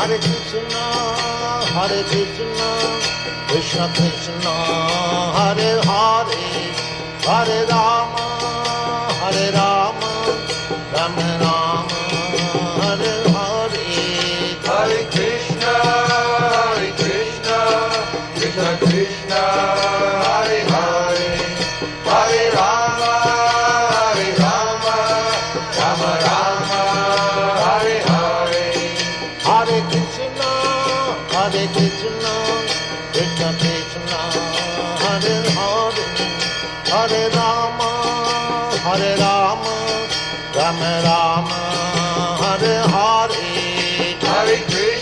Hare Krishna, Krishna Krishna, Hare Hare, Hare Rama, Rama Rama, Hare Hare. Hare Krishna, Krishna Krishna, Hare Hare, Hare Rama, Rama Rama, Hare Hare. Hare Krishna,